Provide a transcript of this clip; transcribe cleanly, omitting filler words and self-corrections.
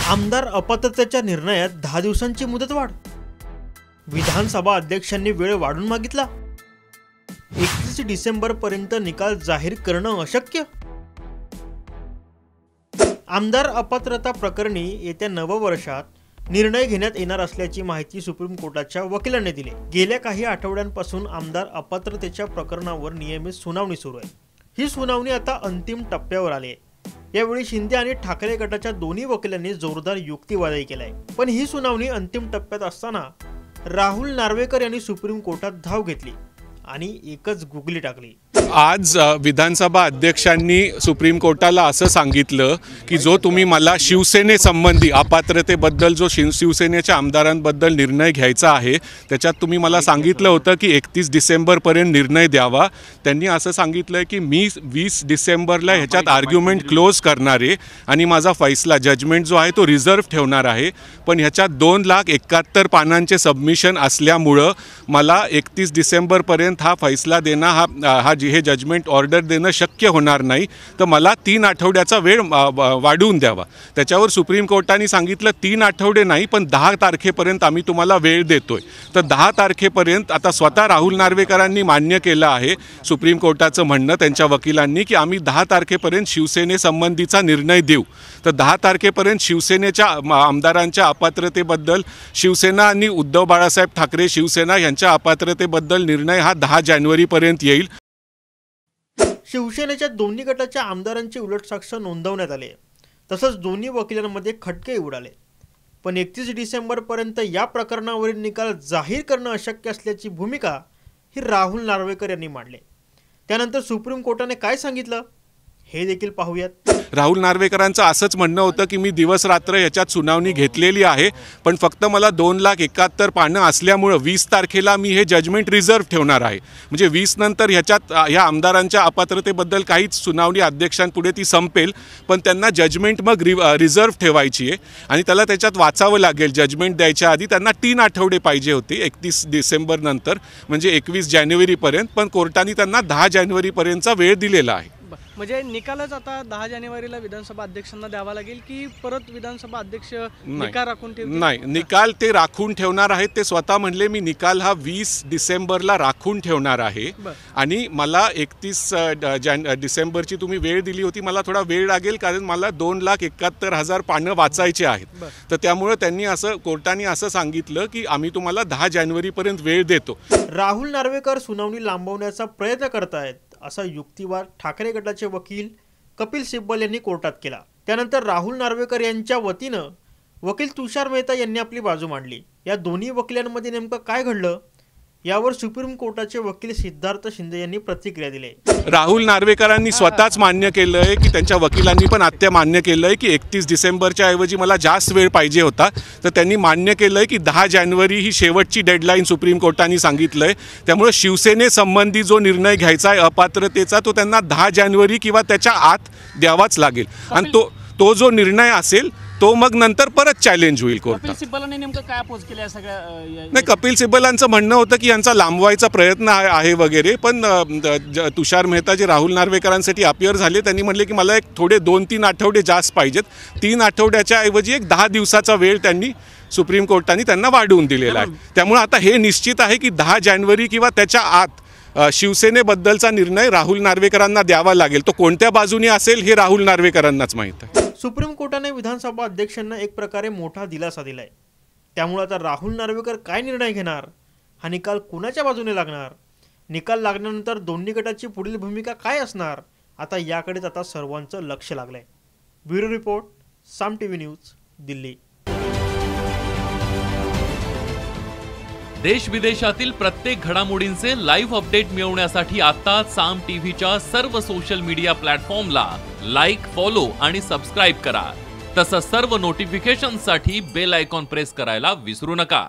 आमदार अपात्रतेच्या निर्णयात 10 दिवसांची मुदतवाढ। विधानसभा अध्यक्षांनी वेळ वाढून मागितला। 31 डिसेंबर पर्यंत निकाल जाहीर करणं अशक्य। आमदार अपात्रता प्रकरणी येत्या नववर्षात निर्णय घेण्यात येणार असल्याची माहिती सुप्रीम कोर्टाच्या वकिलांनी दिली। गेल्या काही आठवड्यांपासून आमदार अपात्रतेच्या प्रकरणावर नियमित सुनावणी सुरू आहे। ही सुनावणी आता अंतिम टप्प्यावर आली आहे। यावेळी शिंदे आणि ठाकरे गटाच्या दोन्ही वकिलांनी जोरदार युक्तिवादही केलाय। पण ही सुनावणी अंतिम टप्प्यात असताना राहुल नार्वेकर यांनी सुप्रीम कोर्टात धाव घेतली आणि एकच गुगली टाकली। आज विधानसभा अध्यक्षांनी सुप्रीम कोर्टाला असं सांगितलं की जो तुम्ही मला शिवसेनेसंबंधी अपात्रतेबद्दल जो शिवसेनेच्या आमदारांबद्दल निर्णय घ्यायचा आहे त्याच्यात तुम्ही मला सांगितलं होतं की 31 डिसेंबरपर्यंत निर्णय द्यावा। त्यांनी असं सांगितलं की मी 20 डिसेंबरला ह्याच्यात आर्ग्युमेंट क्लोज करणार आहे आणि माझा फैसला जजमेंट जो आहे तो रिझर्व्ह ठेवणार आहे। पण ह्याच्यात 2,71,000 पानांचे सबमिशन असल्यामुळं मला 31 डिसेंबरपर्यंत हा फैसला देणं हा हे जजमेंट ऑर्डर देणं शक्य होणार नाही। तर मला 3 आठवड्याचा वेळ वाढवून द्यावा। त्याच्यावर सुप्रीम कोर्टाने सांगितलं 3 आठवडे नाही पण 10 तारखेपर्यंत आम्ही तुम्हाला वेळ देतोय। तर 10 तारखेपर्यंत आता स्वतः राहुल नार्वेकरांनी मान्य केलं आहे सुप्रीम कोर्टाचं म्हणणं त्यांच्या वकिलांनी की आम्ही 10 तारखेपर्यंत शिवसेनेसंबंधीचा निर्णय देऊ। तर 10 तारखेपर्यंत शिवसेनेच्या आमदारांच्या अपात्रतेबद्दल शिवसेना आणि उद्धव बाळासाहेब ठाकरे शिवसेना यांच्या अपात्रतेबद्दल निर्णय हा 10 जानेवारीपर्यंत येईल। शिवसेनेच्या दोन्ही गटाच्या आमदारांची उलट साक्ष नोंदवण्यात आले। तसंच दोन्ही वकिलांमध्ये खटके उडाले। पण 31 डिसेंबरपर्यंत या प्रकरणावरील निकाल जाहीर करणं अशक्य असल्याची भूमिका ही राहुल नार्वेकर यांनी मांडली। त्यानंतर सुप्रीम कोर्टाने काय सांगितलं हे देखील पाहूयात। राहुल नार्वेकरांचं असंच म्हणणं होतं की मी दिवस रात्र याच्यात सुनावणी घेतलेली आहे पण फक्त मला 2,71,000 पानं असल्यामुळं 20 तारखेला मी हे जजमेंट रिझर्व्ह ठेवणार आहे। म्हणजे 20 नंतर ह्याच्यात ह्या आमदारांच्या अपात्रतेबद्दल काहीच सुनावणी अध्यक्षांपुढे ती संपेल पण त्यांना जजमेंट मग रिझर्व्ह ठेवायची आहे आणि त्याला त्याच्यात वाचावं लागेल। जजमेंट द्यायच्या आधी त्यांना 3 आठवडे पाहिजे होते 31 डिसेंबर नंतर म्हणजे 21 जानेवारीपर्यंत। पण कोर्टाने त्यांना 10 जानेवारीपर्यंतचा वेळ दिलेला आहे। म्हणजे निकालच आता 10 जानेवारीला विधानसभा अध्यक्षांना द्यावा लागेल की परत विधानसभा अध्यक्ष निकाल राखून ठेवतील? नाही, निकाल ते राखून ठेवणार आहेत। ते स्वतः म्हणले मी निकाल हा 20 डिसेंबरला राखून ठेवणार आहे आणि मला 31 डिसेंबरची तुम्ही वेळ दिली होती, मला थोडा वेळ लागेल कारण मला 2,71,000 पानं वाचायचे आहेत। तर त्यामुळे त्यांनी असं कोर्टाने असं सांगितलं की आम्ही तुम्हाला 10 जानेवारीपर्यंत वेळ देतो। राहुल नार्वेकर सुनावणी लांबवण्याचा प्रयत्न करतायत असा युक्तिवाद ठाकरे गटाचे वकील कपिल सिब्बल यांनी कोर्टात केला। त्यानंतर राहुल नार्वेकर यांच्या वतीनं वकील तुषार मेहता यांनी आपली बाजू मांडली। या दोन्ही वकिलांमध्ये नेमकं काय घडलं यावर सुप्रीम कोर्टाचे वकील सिद्धार्थ शिंदे यांनी प्रतिक्रिया दिली। राहुल नार्वेकरांनी स्वतःच मान्य केलंय की त्यांच्या वकिलांनी पण आत्ता मान्य केलंय की 31 डिसेंबरच्या ऐवजी मला जास्त वेळ पाहिजे होता। तर त्यांनी मान्य केलंय की 10 जानेवारी ही शेवटची डेडलाईन सुप्रीम कोर्टाने सांगितलंय। त्यामुळे शिवसेनेसंबंधी जो निर्णय घ्यायचा आहे अपात्रतेचा तो त्यांना 10 जानेवारी किंवा त्याच्या आत द्यावाच लागेल आणि तो जो निर्णय असेल तो मग नंतर परत चॅलेंज होईल कोर्टात। कपिल सिब्बलांनी नेमकं काय अपोज केलं या सगळ्या? नाही, कपिल सिब्बलांचं म्हणणं होतं की यांचा लांबवायचा प्रयत्न आहे वगैरे। पण तुषार मेहता जे राहुल नार्वेकरांसाठी अपियर झाले त्यांनी म्हटले की मला एक थोडे 2-3 आठवडे जास्त पाहिजेत। 3 आठवड्याच्या ऐवजी एक 10 दिवसाचा वेळ त्यांनी सुप्रीम कोर्टाने त्यांना वाढवून दिलेला आहे। त्यामुळे आता हे निश्चित आहे की 10 जानेवारी किंवा त्याच्या आत शिवसेनेबद्दलचा निर्णय राहुल नार्वेकरांना द्यावा लागेल। तो कोणत्या बाजूने असेल हे राहुल नार्वेकरांनाच माहीत आहे। सुप्रीम कोर्टाने विधानसभा अध्यक्षांना एक प्रकारे मोठा दिलासा दिलाय। त्यामुळे आता राहुल नार्वेकर काय निर्णय घेणार, हा निकाल कुणाच्या बाजूने लागणार, निकाल लागल्यानंतर दोन्ही गटाची पुढील भूमिका काय असणार, आता याकडेच आता सर्वांचं लक्ष लागलंय। ब्युरो रिपोर्ट, साम टीव्ही न्यूज, दिल्ली। देश विदेशातील प्रत्येक घडामोडींचे लाईव्ह अपडेट मिळवण्यासाठी आता साम टीव्हीच्या सर्व सोशल मीडिया प्लॅटफॉर्मला लाईक, फॉलो आणि सबस्क्राईब करा। तसंच सर्व नोटिफिकेशनसाठी बेल आयकॉन प्रेस करायला विसरू नका।